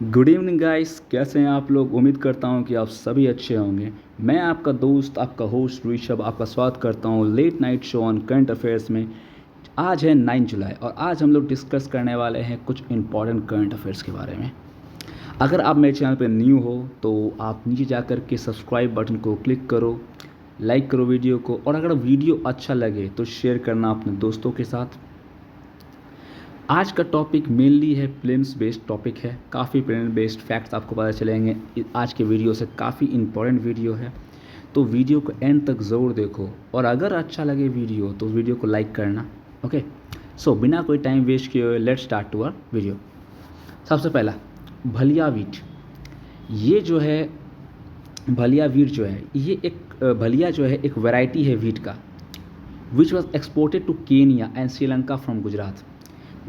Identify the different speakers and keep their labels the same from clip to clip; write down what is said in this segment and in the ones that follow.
Speaker 1: Good evening guys, कैसे हैं आप लोग। उम्मीद करता हूं कि आप सभी अच्छे होंगे। मैं आपका दोस्त, आपका होस्ट ऋषभ, आपका स्वागत करता हूं late night show on current affairs में। आज है 9 जुलाई और आज हम लोग डिस्कस करने वाले हैं कुछ इंपॉर्टेंट करंट अफेयर्स के बारे में। अगर आप मेरे चैनल पर न्यू हो तो आप नीचे जाकर के सब्सक्राइब बटन को क्लिक करो, लाइक करो वीडियो को, और अगर वीडियो अच्छा लगे तो शेयर करना अपने दोस्तों के साथ। आज का टॉपिक मेनली है प्रीलिम्स बेस्ड टॉपिक है। काफ़ी प्रीलिम्स बेस्ड फैक्ट्स आपको पता चलेंगे आज के वीडियो से। काफ़ी इंपॉर्टेंट वीडियो है, तो वीडियो को एंड तक ज़रूर देखो, और अगर अच्छा लगे वीडियो तो वीडियो को लाइक करना। ओके, सो बिना कोई टाइम वेस्ट किए हुए let's start to our video. सबसे पहला, भलिया वीट। ये जो है भलिया वीट जो है, ये एक भलिया जो है एक वैरायटी है वीट का, which was exported to Kenya and Sri Lanka from Gujarat.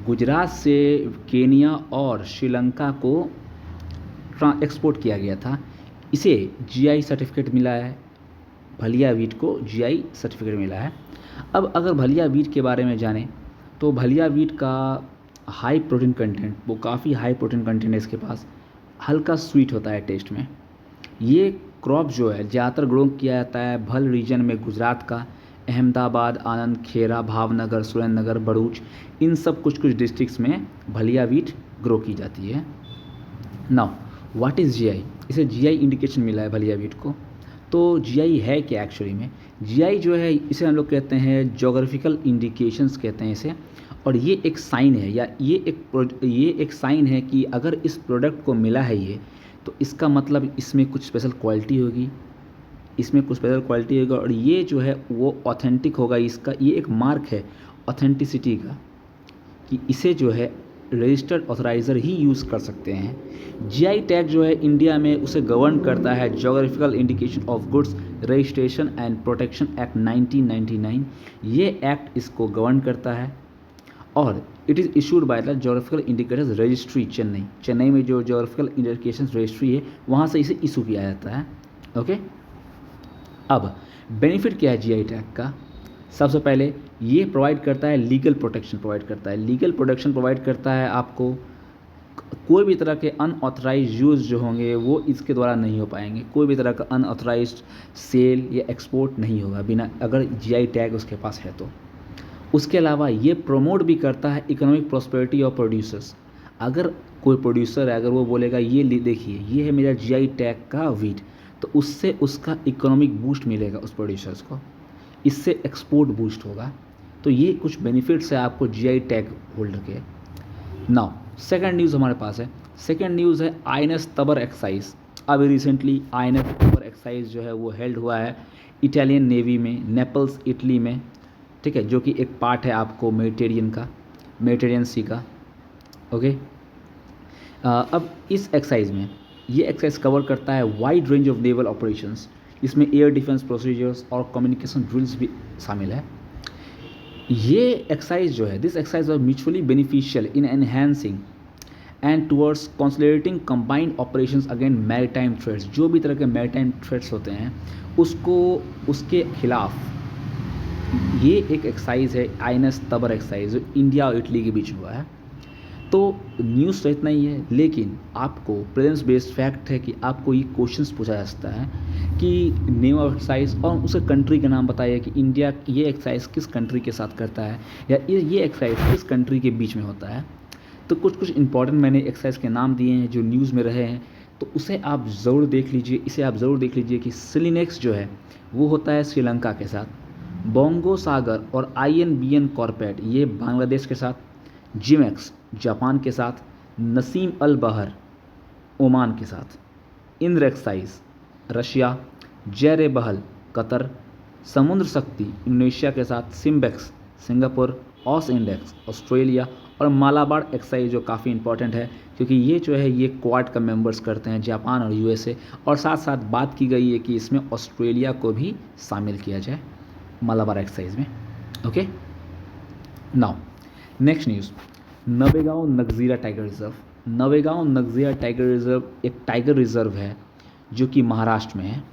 Speaker 1: Gujarat से केनिया और श्रीलंका को एक्सपोर्ट किया गया था। इसे जीआई सर्टिफिकेट मिला है। भलिया वीट को जीआई सर्टिफिकेट मिला है। अब अगर भलिया वीट के बारे में जानें तो भलिया वीट का हाई प्रोटीन कंटेंट, वो काफ़ी हाई प्रोटीन कंटेंट है इसके पास। हल्का स्वीट होता है टेस्ट में। ये क्रॉप जो है ज़्यादातर ग्रो किया जाता है भल रीजन में, गुजरात का अहमदाबाद, आनंद, खेरा, भावनगर, सुरेंद्रनगर, भरूच, इन सब कुछ कुछ डिस्ट्रिक्ट्स में भलिया वीट ग्रो की जाती है। Now what is GI. इसे जीआई इंडिकेशन मिला है भलिया वीट को। तो जीआई है क्या एक्चुअली में? जीआई जो है इसे हम लोग कहते हैं जोग्राफिकल इंडिकेशंस कहते हैं इसे। और ये एक साइन है, या ये एक साइन है कि अगर इस प्रोडक्ट को मिला है ये, तो इसका मतलब इसमें कुछ स्पेशल क्वालिटी होगी, और ये जो है वो ऑथेंटिक होगा। इसका ये एक मार्क है ऑथेंटिसिटी का, कि इसे जो है रजिस्टर्ड ऑथराइज़र ही यूज़ कर सकते हैं। जीआई टैग जो है इंडिया में उसे गवर्न करता है geographical indication of goods registration and protection act 1999। ये एक्ट इसको गवर्न करता है, और it is issued by the geographical indicators registry Chennai में जो जोग्राफिकल इंडिकेशन रजिस्ट्री है वहाँ से इसे इशू किया जाता है। ओके, अब बेनिफिट क्या है जीआई टैग का? सबसे पहले ये प्रोवाइड करता है लीगल प्रोटेक्शन प्रोवाइड करता है आपको। कोई भी तरह के अनऑथराइज यूज़ जो होंगे वो इसके द्वारा नहीं हो पाएंगे। कोई भी तरह का अनऑथराइज्ड सेल या एक्सपोर्ट नहीं होगा बिना, अगर जीआई टैग उसके पास है तो। उसके अलावा ये प्रमोट भी करता है इकोनॉमिक प्रॉस्पेरिटी ऑफ प्रोड्यूसर्स। अगर कोई प्रोड्यूसर है, अगर वो बोलेगा ये देखिए ये है मेरा जीआई टैग का वीट, तो उससे उसका इकोनॉमिक बूस्ट मिलेगा उस प्रोड्यूसर्स को, इससे एक्सपोर्ट बूस्ट होगा। तो ये कुछ बेनिफिट्स है आपको जीआई टैग होल्डर के। नाउ सेकंड न्यूज़ हमारे पास है। सेकंड न्यूज़ है आईएनएस तबर एक्साइज। अभी रिसेंटली आईएनएस तबर एक्साइज जो है वो हेल्ड हुआ है इटालियन नेवी में, नेपल्स इटली में, ठीक है, जो कि एक पार्ट है आपको मेडिटेरियन सी का। ओके, अब इस एक्साइज में ये एक्साइज कवर करता है wide range of naval operations. इसमें एयर डिफेंस प्रोसीजर्स और कम्युनिकेशन ड्रिल्स भी शामिल है। ये एक्साइज जो है, this exercise are mutually beneficial in enhancing and towards consolidating combined operations against maritime threats. जो भी तरह के मैरीटाइम थ्रेट्स होते हैं उसको, उसके खिलाफ ये एक एक्साइज है आईएनएस तबर एक्साइज, जो इंडिया और इटली के बीच हुआ है। तो न्यूज़ तो इतना ही है, लेकिन आपको प्रेजेंस बेस्ड फैक्ट है कि आपको ये क्वेश्चंस पूछा जा सकता है कि नेम ऑफ एक्साइज और उसे कंट्री का नाम बताइए कि इंडिया ये एक्साइज किस कंट्री के साथ करता है, या ये एक्साइज किस कंट्री के बीच में होता है। तो कुछ कुछ इंपॉर्टेंट मैंने एक्साइज के नाम दिए हैं जो न्यूज़ में रहे हैं, तो उसे आप ज़रूर देख लीजिए। इसे आप ज़रूर देख लीजिए कि सिलिनेक्स जो है वो होता है श्रीलंका के साथ, बोंगो सागर और INBN कॉर्पोरेट ये बांग्लादेश के साथ, जिमेक्स जापान के साथ, नसीम अल बहर ओमान के साथ, इंद्र एक्साइज रशिया, जैर बहल कतर, समुद्र शक्ति इंडोनेशिया के साथ, सिम्बेक्स सिंगापुर, ऑस इंडेक्स ऑस्ट्रेलिया, और मालाबार एक्साइज जो काफ़ी इंपॉर्टेंट है क्योंकि ये जो है ये क्वाड का मेंबर्स करते हैं, जापान और यूएसए, और साथ साथ बात की गई है कि इसमें ऑस्ट्रेलिया को भी शामिल किया जाए मालाबार एक्साइज में। Okay, now next news, Navegaon Nagzira tiger reserve. Navegaon Nagzira tiger reserve एक टाइगर रिजर्व है जो कि महाराष्ट्र में है।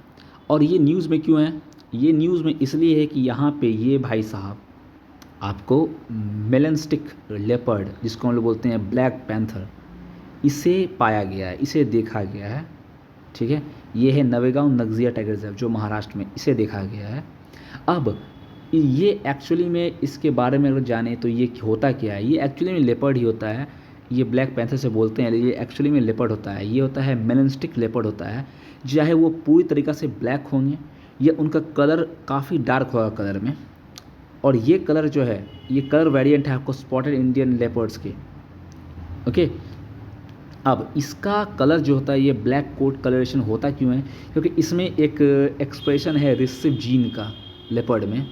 Speaker 1: और ये न्यूज़ में क्यों है? ये न्यूज़ में इसलिए है कि यहाँ पे ये भाई साहब आपको मेलेंस्टिक लेपर्ड, जिसको हम लोग बोलते हैं ब्लैक पैंथर, इसे पाया गया है, इसे देखा गया है। ठीक है, ये है नवेगांव नगजिया टाइगर रिजर्व जो महाराष्ट्र में, इसे देखा गया है। अब ये एक्चुअली में इसके बारे में अगर जाने तो ये होता क्या है, ये एक्चुअली में लेपर्ड ही होता है। ये ब्लैक पैंथर से बोलते हैं, ये एक्चुअली में लेपर्ड होता है। ये होता है मेलेनिस्टिक लेपर्ड होता है। चाहे वो पूरी तरीक़ा से ब्लैक होंगे या उनका कलर काफ़ी डार्क होगा कलर में। और ये कलर जो है, ये कलर वेरिएंट है आपको स्पॉटेड इंडियन लेपर्ड्स के। ओके, अब इसका कलर जो होता है, ये ब्लैक कोट कलरेशन होता क्यों है? क्योंकि इसमें एक एक्सप्रेशन है रिसेसिव जीन का लेपर्ड में,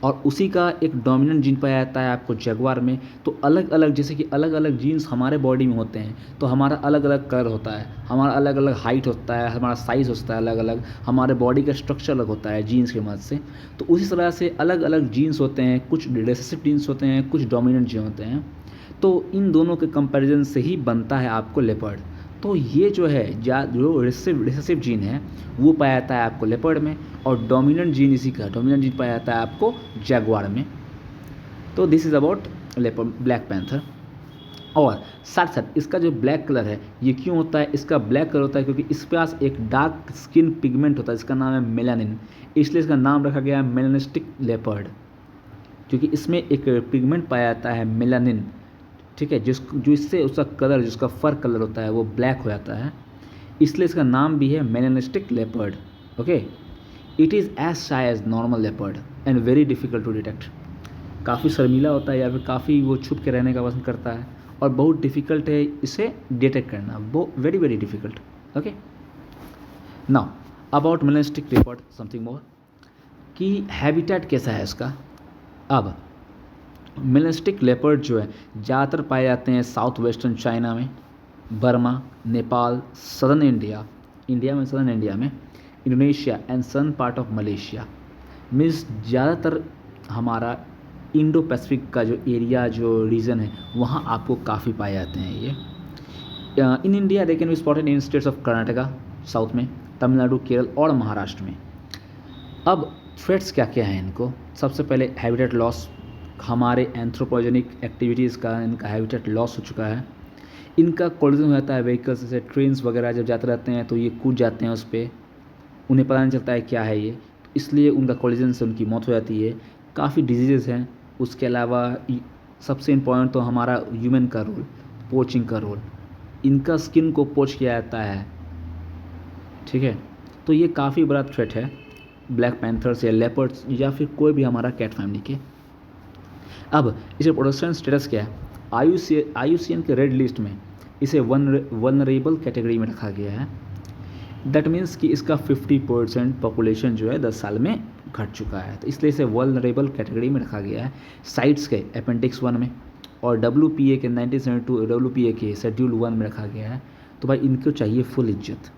Speaker 1: और उसी का एक डोमिनेंट जीन पाया जाता है आपको जगुआर में। तो अलग अलग, जैसे कि अलग अलग जीन्स हमारे बॉडी में होते हैं, तो हमारा अलग अलग कलर होता है, हमारा अलग अलग हाइट होता है, हमारा साइज़ होता है अलग अलग, हमारे बॉडी का स्ट्रक्चर अलग होता है जीन्स की मदद से। तो उसी तरह से अलग अलग जीन्स होते हैं, कुछ रिसेसिव जीन्स होते हैं, कुछ डोमिनेंट जीन होते हैं। तो इन दोनों के कंपैरिजन से ही बनता है आपको लेपर्ड। तो ये जो है जो रिसेसिव जीन है वो पाया जाता है आपको लेपर्ड में, और डोमिनेंट जीन इसी का डोमिनेंट जीन पाया जाता है आपको जैगुआर में। तो this is about leopard black panther. और साथ साथ इसका जो ब्लैक कलर है, ये क्यों होता है? इसका ब्लैक कलर होता है क्योंकि इस पास एक डार्क स्किन पिगमेंट होता है, इसका नाम है मेलानिन। इसलिए इसका नाम रखा गया है मेलानिस्टिक लेपर्ड, क्योंकि इसमें एक पिगमेंट पाया जाता है मेलानिन। ठीक है, जो इससे उसका कलर, जिसका फर कलर होता है वो ब्लैक हो जाता है, इसलिए इसका नाम भी है melanistic leopard. Okay, it is as shy as normal leopard and very difficult to detect. काफ़ी शर्मीला होता है या फिर काफ़ी वो छुप के रहने का पसंद करता है, और बहुत डिफ़िकल्ट है इसे डिटेक्ट करना, वो very very difficult. Okay, now about melanistic leopard something more, कि हैबिटेट कैसा है इसका। अब मेलानिस्टिक लेपर्ड जो है ज़्यादातर पाए जाते हैं साउथ वेस्टर्न चाइना में, बर्मा, नेपाल, सदर्न इंडिया में सदर्न इंडिया में, Indonesia and southern part of Malaysia. Means ज़्यादातर हमारा इंडो पैसिफिक का जो एरिया, जो रीजन है, वहाँ आपको काफ़ी पाए जाते हैं ये। In India they can be spotted in states of Karnataka south में, तमिलनाडु, केरल और महाराष्ट्र में। अब थ्रेट्स क्या क्या हैं इनको? सबसे पहले हैबिटेट लॉस, हमारे एंथ्रोपोजेनिक एक्टिविटीज़ का इनका हैबिटेट लॉस हो चुका है। इनका कोलिजन हो जाता है व्हीकल्स, जैसे ट्रेन्स वगैरह जब जाते रहते हैं तो ये कूद जाते हैं उस पर, उन्हें पता नहीं चलता है क्या है ये, इसलिए उनका कोलिजन से उनकी मौत हो जाती है। काफ़ी डिजीज़ हैं। उसके अलावा सबसे इम्पोर्टेंट तो हमारा ह्यूमन का रोल, पोचिंग का रोल, इनका स्किन को पोच किया जाता है। ठीक है, तो ये काफ़ी बड़ा थ्रेट है ब्लैक पैंथर्स या लेपर्ड्स या फिर कोई भी हमारा कैट फैमिली के। अब इसे प्रोटेक्शन स्टेटस क्या है? IUCN के रेड लिस्ट में इसे वल्नरेबल कैटेगरी में रखा गया है। दैट मीन्स कि इसका 50% पॉपुलेशन जो है 10 साल में घट चुका है, तो इसलिए इसे वल्नरेबल कैटेगरी में रखा गया है साइट्स के अपेंडिक्स 1 में, और WPA के 1972 WPA के शेड्यूल 1 में रखा गया है। तो भाई इनको चाहिए फुल इज्जत,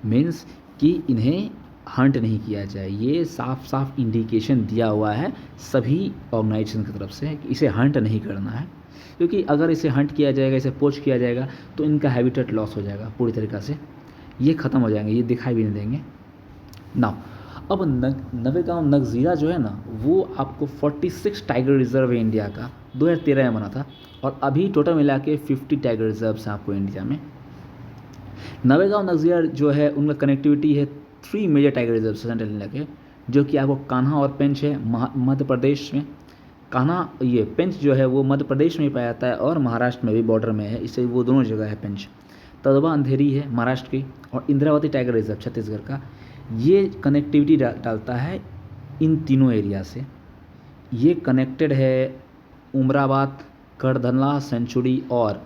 Speaker 1: मीन्स कि इन्हें हंट नहीं किया जाए। ये साफ साफ इंडिकेशन दिया हुआ है सभी ऑर्गेनाइजेशन की तरफ से कि इसे हंट नहीं करना है, क्योंकि अगर इसे हंट किया जाएगा, इसे पोच किया जाएगा, तो इनका हैबिटेट लॉस हो जाएगा पूरी तरीक़ा से, ये ख़त्म हो जाएंगे, ये दिखाई भी नहीं देंगे। नाउ अब नवेगांव नगजीरा जो है ना, वो आपको 46 टाइगर रिजर्व है इंडिया का, 2013 में बना था, और अभी टोटल मिला के 50 टाइगर रिजर्व्स हैं आपको इंडिया में। नवेगांव नगजीरा जो है उनका कनेक्टिविटी है 3 major tiger reserve central India के, जो कि आपको कान्हा और पेंच है मध्य प्रदेश में। कान्हा, ये पेंच जो है वो मध्य प्रदेश में ही पाया जाता है और महाराष्ट्र में भी बॉर्डर में है, इससे वो दोनों जगह है पेंच। तदवा अंधेरी है महाराष्ट्र की, और इंद्रावती टाइगर रिजर्व छत्तीसगढ़ का। ये कनेक्टिविटी डालता है इन तीनों एरिया से। ये कनेक्टेड है उमराबाद, करधनला सेंचुरी और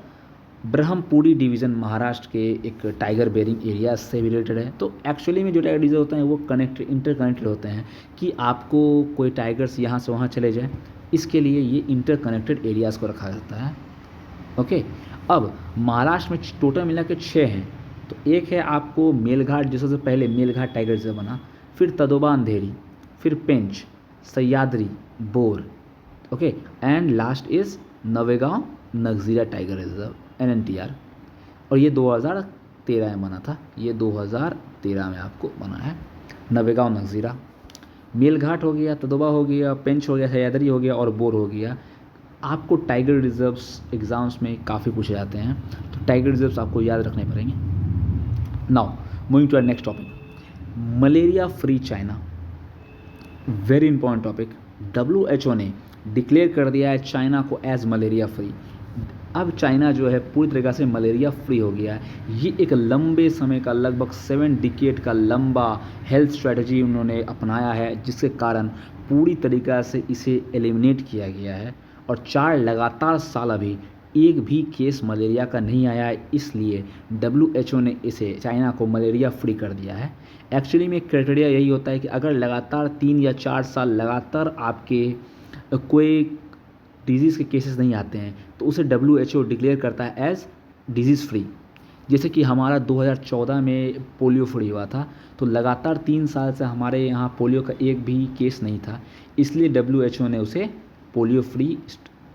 Speaker 1: ब्रह्मपुरी डिवीज़न महाराष्ट्र के एक टाइगर बेरिंग एरिया से भी रिलेटेड है। तो एक्चुअली में जो टाइगर डिवीज़न होते हैं वो इंटरकनेक्टेड होते हैं, कि आपको कोई टाइगर्स यहाँ से वहाँ चले जाए, इसके लिए ये इंटरकनेक्टेड एरियाज़ को रखा जाता है। ओके, अब महाराष्ट्र में टोटल मिला के 6 हैं। तो एक है आपको मेलघाट, जो सबसे पहले मेलघाट टाइगर रिजर्व बना, फिर तदोबा अंधेरी, फिर Pench, Sahyadri, Bor, okay, and last is Navegaon Nagzira tiger reserve NNTR, और ये 2013 में बना था। ये 2013 में आपको बना है नवेगांव नगजीरा। मेलघाट हो गया, तदोबा हो गया, पेंच हो गया, सह्याद्री हो गया और बोर हो गया। आपको टाइगर रिजर्व्स एग्ज़ाम्स में काफ़ी पूछे जाते हैं, तो टाइगर रिजर्व्स आपको याद रखने पड़ेंगे। Now moving to our next topic, malaria free China, very important topic. WHO ने डिक्लेयर कर दिया है चाइना को एज मलेरिया फ्री। अब चाइना जो है पूरी तरीक़ा से मलेरिया फ्री हो गया है। ये एक लंबे समय का, लगभग 7 डिकेड का लंबा हेल्थ स्ट्रेटजी उन्होंने अपनाया है, जिसके कारण पूरी तरीक़ा से इसे एलिमिनेट किया गया है और 4 लगातार साल अभी एक भी केस मलेरिया का नहीं आया है। इसलिए WHO ने इसे चाइना को मलेरिया फ्री कर दिया है। एक्चुअली में क्राइटेरिया यही होता है कि अगर लगातार 3 या 4 साल लगातार आपके कोई डिजीज़ के केसेस नहीं आते हैं तो उसे WHO डिक्लेयर करता है एज डिजीज़ फ्री। जैसे कि हमारा 2014 में पोलियो फ्री हुआ था, तो लगातार 3 साल से हमारे यहाँ पोलियो का एक भी केस नहीं था, इसलिए WHO ने उसे पोलियो फ्री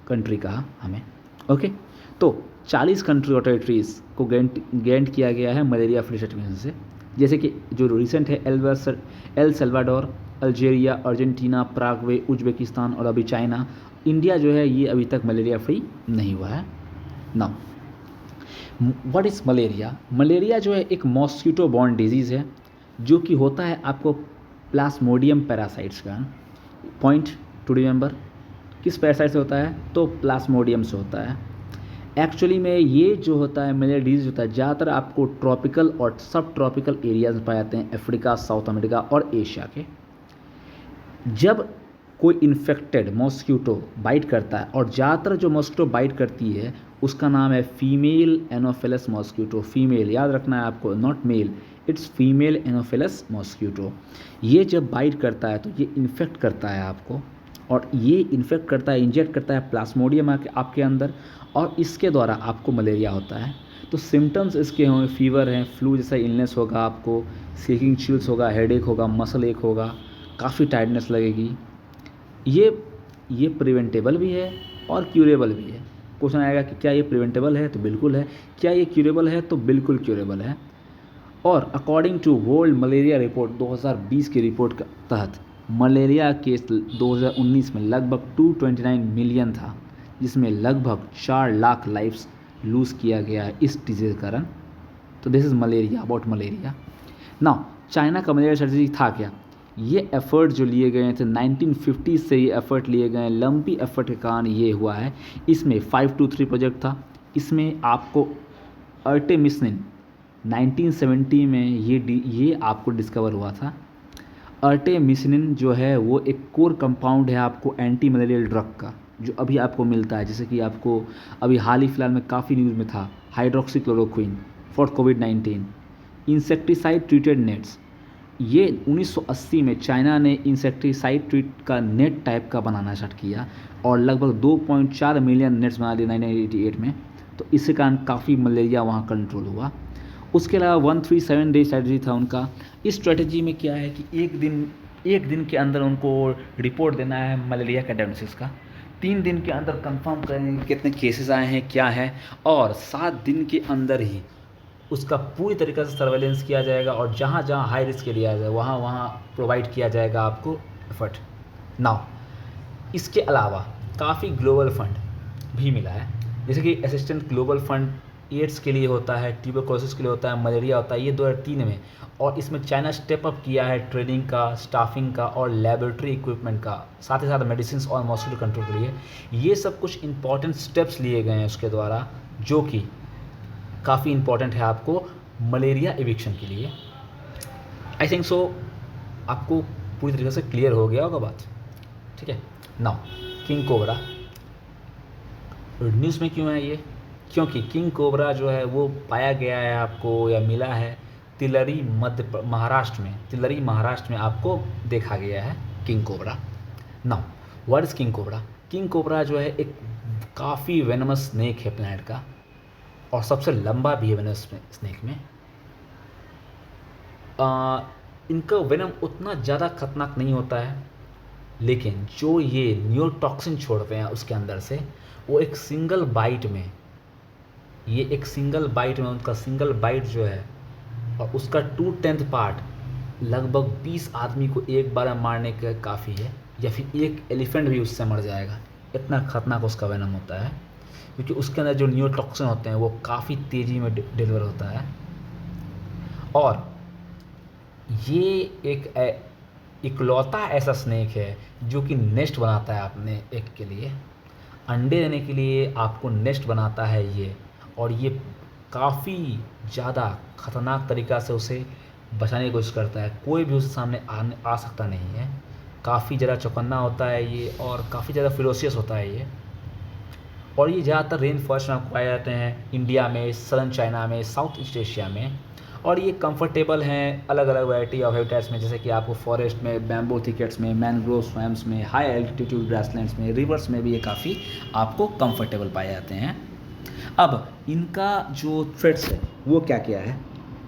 Speaker 1: कंट्री कहा हमें। ओके, तो 40 कंट्री और टेरिटरीज़ को ग्रांट किया गया है मलेरिया फ्री सर्टिफिकेशन से, जैसे कि जो रिसेंट है El Salvador, Algeria, Argentina, Paraguay, Uzbekistan और अभी चाइना। इंडिया जो है ये अभी तक मलेरिया फ्री नहीं हुआ है। Now what is malaria? Malaria जो है एक मॉस्किटो बॉर्न डिजीज़ है जो कि होता है आपको प्लाज्मोडियम पैरासाइट्स का। पॉइंट टू रिमेंबर, किस पैरासाइट से होता है? तो प्लाज्मोडियम से होता है। एक्चुअली में ये जो होता है मलेरिया डिजीज़ होता है ज़्यादातर आपको ट्रॉपिकल और सब ट्रॉपिकल एरियाज में पाए जाते हैं, अफ्रीका, साउथ अमेरिका और एशिया के। जब कोई इन्फेक्टेड मॉस्किटो बाइट करता है, और ज़्यादातर जो मॉस्किटो बाइट करती है उसका नाम है फीमेल एनोफिलस मॉस्किटो। फीमेल याद रखना है आपको, not male, it's female anopheles mosquito. ये जब बाइट करता है तो ये इन्फेक्ट करता है आपको, और ये इन्फेक्ट करता है, इंजेक्ट करता है प्लाज्मोडियम आपके अंदर, और इसके द्वारा आपको मलेरिया होता है। तो सिम्टम्स इसके होंगे, फीवर है, फ्लू जैसा इलनेस होगा आपको, शेकिंग चिल्स होगा, हेडेक होगा, मसल एक होगा, काफ़ी टायर्डनेस लगेगी। ये प्रिवेंटेबल भी है और क्यूरेबल भी है। क्वेश्चन आएगा कि क्या ये प्रिवेंटेबल है? तो बिल्कुल है। क्या ये क्यूरेबल है? तो बिल्कुल क्यूरेबल है। और according to world malaria report 2020 की रिपोर्ट के तहत मलेरिया केस 2019 में लगभग 229 मिलियन था, जिसमें लगभग 4 लाख लाइफ्स लूज़ किया गया है इस डिजीज़ के कारण। तो this is malaria, about malaria. Now China का मलेरिया स्ट्रेटजी था क्या? ये एफ़र्ट जो लिए गए थे 1950 से, ये एफ़र्ट लिए गए, लंबी एफ़र्ट के कारण ये हुआ है। इसमें 523 प्रोजेक्ट था। इसमें आपको अर्टेमिसिनिन 1970 में ये आपको डिस्कवर हुआ था। अर्टेमिसिनिन जो है वो एक कोर कंपाउंड है आपको एंटी मलेरियल ड्रग का, जो अभी आपको मिलता है, जैसे कि आपको अभी हाल ही फिलहाल में काफ़ी न्यूज़ में था, hydroxychloroquine for covid. Insecticide treated nets, ये 1980 में चाइना ने इंसेक्टिसाइड ट्रीट का नेट टाइप का बनाना स्टार्ट किया और लगभग 2.4 मिलियन नेट्स बना दिए 1988 में। तो इसके कारण काफ़ी मलेरिया वहाँ कंट्रोल हुआ। उसके अलावा 137 डे स्ट्रैटेजी था उनका। इस स्ट्रेटजी में क्या है कि एक दिन के अंदर उनको रिपोर्ट देना है मलेरिया का डायग्नोसिस का, 3 दिन के अंदर कंफर्म करेंगे कितने केसेस आए हैं, क्या है, और 7 दिन के अंदर ही उसका पूरी तरीक़े से सर्वेलेंस किया जाएगा, और जहाँ जहाँ हाई रिस्क एरिया है वहाँ वहाँ प्रोवाइड किया जाएगा आपको एफर्ट। नाउ इसके अलावा काफ़ी ग्लोबल फंड भी मिला है, जैसे कि असिस्टेंट ग्लोबल फंड एड्स के लिए होता है, ट्यूबरकुलोसिस के लिए होता है, मलेरिया होता है, ये 2003 में। और इसमें चाइना स्टेप अप किया है ट्रेनिंग का, स्टाफिंग का और लेबोरेटरी इक्विपमेंट का, साथ ही साथ मेडिसिन और मॉस्किटो कंट्रोल के लिए। ये सब कुछ इंपॉर्टेंट स्टेप्स लिए गए हैं उसके द्वारा, जो कि काफ़ी इंपॉर्टेंट है आपको मलेरिया एविक्शन के लिए। आई थिंक सो आपको पूरी तरीके से क्लियर हो गया होगा बात, ठीक है। नाउ किंग कोबरा न्यूज़ में क्यों है ये? क्योंकि किंग कोबरा जो है वो पाया गया है आपको, या मिला है तिलरी महाराष्ट्र में आपको देखा गया है king cobra. Now what is king cobra? King cobra जो है एक काफ़ी वेनमस स्नेक है प्लैनेट का, और सबसे लंबा भी है वेनमस स्नेक में। इनका वेनम उतना ज़्यादा खतरनाक नहीं होता है, लेकिन जो ये न्यूरोटॉक्सिन छोड़ते हैं उसके अंदर से, वो एक सिंगल बाइट में उनका सिंगल बाइट जो है, और उसका 2/10 पार्ट लगभग 20 आदमी को एक बार में मारने का काफ़ी है, या फिर एक एलिफेंट भी उससे मर जाएगा इतना खतरनाक उसका वेनम होता है, क्योंकि उसके अंदर जो न्यूरोटॉक्सिन होते हैं वो काफ़ी तेज़ी में डिलीवर होता है। और ये एक इकलौता ऐसा स्नेक है जो कि नेस्ट बनाता है अपने एग के लिए, अंडे देने के लिए आपको नेस्ट बनाता है ये। और ये काफ़ी ज़्यादा ख़तरनाक तरीक़ा से उसे बचाने की कोशिश करता है, कोई भी उसके सामने आ सकता नहीं है। काफ़ी ज़्यादा चौकन्ना होता है ये और काफ़ी ज़्यादा फिरोशियस होता है ये। और ये ज़्यादातर रेन फॉरेस्ट में आपको पाए जाते हैं, इंडिया में, सदर्न चाइना में, साउथ ईस्ट एशिया में। और ये कंफर्टेबल हैं अलग अलग वैरायटी ऑफ हैबिटेट्स में, जैसे कि आपको फॉरेस्ट में, बैम्बू थिकेट्स में, मैनग्रोव स्वैम्स में, हाई एल्टीट्यूड ग्रासलैंड्स में, रिवर्स में भी ये काफ़ी आपको कंफर्टेबल पाए जाते हैं। अब इनका जो थ्रेट्स है वो क्या क्या है,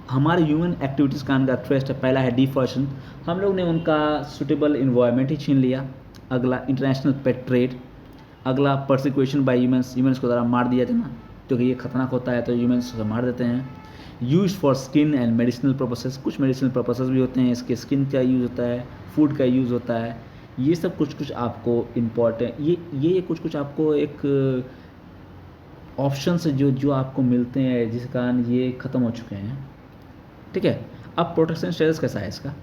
Speaker 1: हमारे ह्यूमन एक्टिविटीज़ का इनका थ्रेट है। पहला है डिफॉरेस्टेशन, हम लोग ने उनका सूटेबल इन्वायरमेंट ही छीन लिया। अगला इंटरनेशनल पेट ट्रेड। अगला परसिक्यूशन बाय ह्यूमंस को ज़रा मार दिया जाना, क्योंकि ये खतरनाक होता है तो ह्यूमंस को मार देते हैं। Use for skin and medicinal purposes, कुछ मेडिसिनल पर्पसेस भी होते हैं, इसके स्किन का यूज़ होता है, फूड का यूज़ होता है। ये सब कुछ आपको इम्पॉर्टेंट, ये कुछ आपको एक ऑप्शंस जो आपको मिलते हैं जिस कारण ये ख़त्म हो चुके हैं। ठीक है, अब प्रोटेक्शन स्टेटस कैसा है इसका।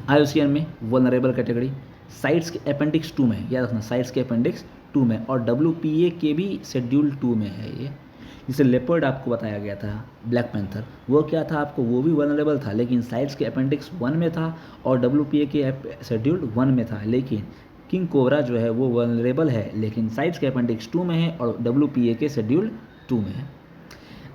Speaker 1: IUCN में वल्नरेबल कैटेगरी, साइट्स के अपेंडिक्स 2 में, याद रखना साइट्स के अपेंडिक्स 2 में, और WPA के भी शेड्यूल 2 में है ये। जिसे लेपर्ड आपको बताया गया था, ब्लैक पैंथर, वो क्या था आपको, वो भी वल्नरेबल था लेकिन साइट्स के अपेंडिक्स 1 में था और WPA के शेड्यूल 1 में था। लेकिन किंग कोबरा जो है वो वल्नरेबल है लेकिन साइट्स के अपेंडिक्स 2 में है और WPA के शेड्यूल 2 में है।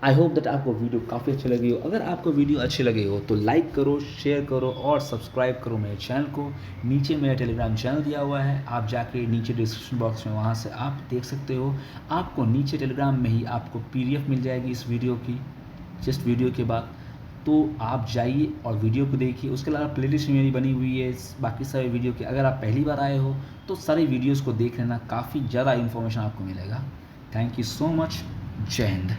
Speaker 1: आई होप दैट आपको वीडियो काफ़ी अच्छी लगी हो। अगर आपको वीडियो अच्छी लगी हो तो लाइक करो, शेयर करो और सब्सक्राइब करो मेरे चैनल को। नीचे मेरा टेलीग्राम चैनल दिया हुआ है, आप जाके नीचे डिस्क्रिप्शन बॉक्स में वहाँ से आप देख सकते हो। आपको नीचे टेलीग्राम में ही आपको PDF मिल जाएगी इस वीडियो की, जस्ट वीडियो के बाद, तो आप जाइए और वीडियो को देखिए। उसके अलावा प्लेलिस्ट मेरी बनी हुई है बाकी सारे वीडियो की, अगर आप पहली बार आए हो तो सारे वीडियोज़ को देख लेना, काफ़ी ज़्यादा इन्फॉर्मेशन आपको मिलेगा। थैंक यू सो मच, जय हिंद।